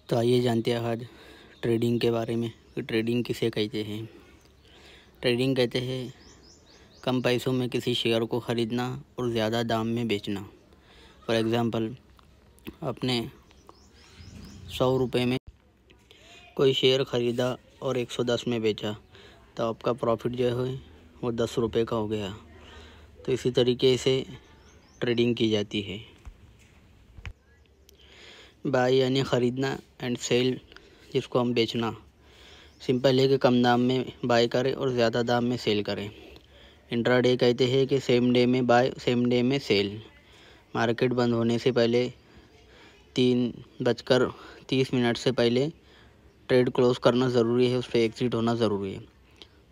तो आइए जानते हैं आज ट्रेडिंग के बारे में कि ट्रेडिंग किसे कहते हैं। ट्रेडिंग कहते हैं कम पैसों में किसी शेयर को ख़रीदना और ज़्यादा दाम में बेचना। फॉर एग्ज़ाम्पल, आपने 100 रुपये में कोई शेयर ख़रीदा और 110 में बेचा तो आपका प्रॉफिट जो है वो 10 रुपये का हो गया। तो इसी तरीके से ट्रेडिंग की जाती है। बाय यानी ख़रीदना एंड सेल जिसको हम बेचना। सिंपल है कि कम दाम में बाय करें और ज़्यादा दाम में सेल करें। इंट्राडे कहते हैं कि सेम डे में बाय सेम डे में सेल। मार्केट बंद होने से पहले 3:30 से पहले ट्रेड क्लोज़ करना ज़रूरी है, उस पर एग्ज़िट होना ज़रूरी है।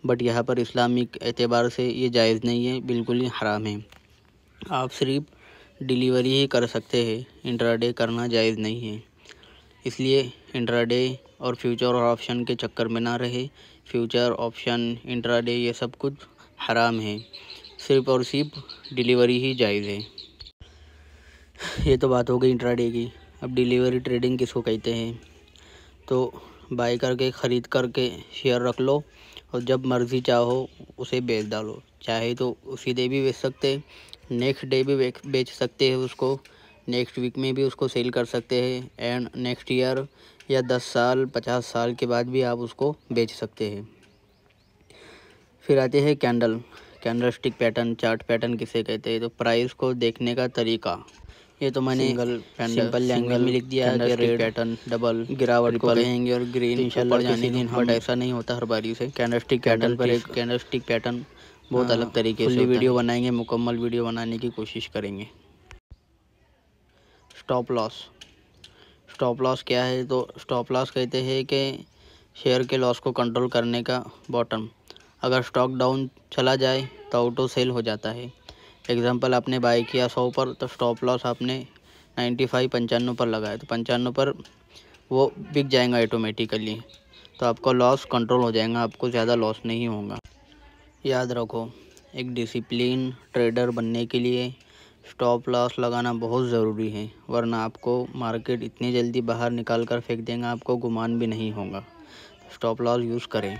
बट यहाँ पर इस्लामिक एतबार से ये जायज़ नहीं है, बिल्कुल ही हराम है। आप सिर्फ डिलीवरी ही कर सकते हैं, इंट्राडे करना जायज़ नहीं है। इसलिए इंट्राडे और फ्यूचर और ऑप्शन के चक्कर में ना रहे। फ्यूचर, ऑप्शन, इंट्राडे ये सब कुछ हराम है, सिर्फ और सिर्फ डिलीवरी ही जायज़ है। ये तो बात हो गई इंट्राडे की। अब डिलीवरी ट्रेडिंग किसको कहते हैं? तो बाय करके ख़रीद करके शेयर रख लो और जब मर्ज़ी चाहो उसे बेच डालो। चाहे तो उसी डे भी बेच सकते हैं, नेक्स्ट डे भी बेच सकते हैं उसको, नेक्स्ट वीक में भी उसको सेल कर सकते हैं एंड नेक्स्ट ईयर या 10 साल 50 साल के बाद भी आप उसको बेच सकते हैं। फिर आते हैं candle stick pattern, chart pattern किसे कहते हैं? तो प्राइस को देखने का तरीका। ये तो मैंने सिंपल लैंग्वेज में लिख दिया है कि रेड पैटर्न, डबल, गिरावट को कहेंगे और ग्रीन ऊपर जाने दिन, बट ऐसा नहीं होता हर बारी से। कैंडलस्टिक पैटर्न पर एक कैंडलस्टिक पैटर्न बहुत अलग तरीके से वीडियो बनाएंगे, मुकम्मल वीडियो बनाने की कोशिश करेंगे। स्टॉप लॉस क्या है? तो स्टॉप लॉस कहते हैं कि शेयर के लॉस को कंट्रोल करने का बॉटम। अगर स्टॉक डाउन चला जाए तो ऑटो सेल हो जाता है। एग्जांपल, आपने बाय किया 100 पर तो स्टॉप लॉस आपने 95 पर लगाया तो 95 पर वो बिक जाएगा ऑटोमेटिकली। तो आपका लॉस कंट्रोल हो जाएगा, आपको ज़्यादा लॉस नहीं होगा। याद रखो, एक डिसिप्लिन ट्रेडर बनने के लिए स्टॉप लॉस लगाना बहुत ज़रूरी है, वरना आपको मार्केट इतनी जल्दी बाहर निकाल कर फेंक देगा, आपको गुमान भी नहीं होगा। स्टॉप लॉस यूज़ करें।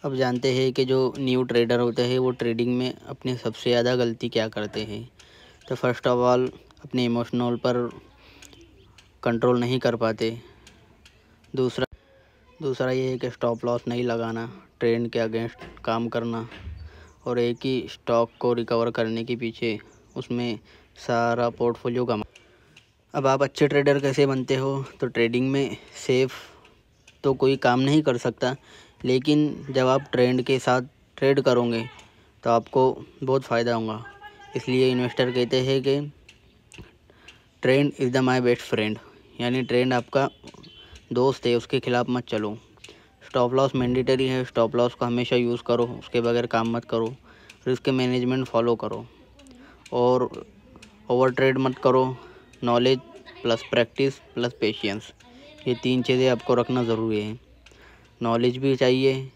अब जानते हैं कि जो न्यू ट्रेडर होते हैं वो ट्रेडिंग में अपनी सबसे ज़्यादा गलती क्या करते हैं। तो फर्स्ट ऑफ ऑल अपने इमोशनल पर कंट्रोल नहीं कर पाते। दूसरा ये है कि स्टॉप लॉस नहीं लगाना, ट्रेंड के अगेंस्ट काम करना और एक ही स्टॉक को रिकवर करने के पीछे उसमें सारा पोर्टफोलियो कमा। अब आप अच्छे ट्रेडर कैसे बनते हो? तो ट्रेडिंग में सेफ तो कोई काम नहीं कर सकता, लेकिन जब आप ट्रेंड के साथ ट्रेड करोगे तो आपको बहुत फ़ायदा होगा। इसलिए इन्वेस्टर कहते हैं कि trend is the my best friend, यानी ट्रेंड आपका दोस्त है, उसके खिलाफ मत चलो। स्टॉप लॉस मैंडेटरी है, स्टॉप लॉस को हमेशा यूज़ करो, उसके बगैर काम मत करो। रिस्क मैनेजमेंट फॉलो करो और ओवर ट्रेड मत करो। Knowledge plus practice plus patience, ये 3 चीज़ें आपको रखना ज़रूरी है। नॉलेज भी चाहिए,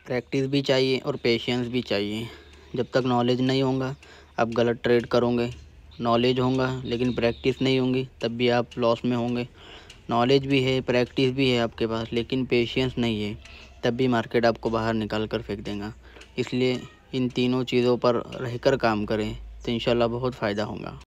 प्रैक्टिस भी चाहिए और पेशेंस भी चाहिए। जब तक नॉलेज नहीं होगा आप गलत ट्रेड करोगे। नॉलेज होगा लेकिन प्रैक्टिस नहीं होगी तब भी आप लॉस में होंगे। नॉलेज भी है, प्रैक्टिस भी है आपके पास, लेकिन पेशेंस नहीं है, तब भी मार्केट आपको बाहर निकाल कर फेंक देगा। इसलिए इन तीनों चीज़ों पर रहकर काम करें तो इंशाल्लाह बहुत फ़ायदा होगा।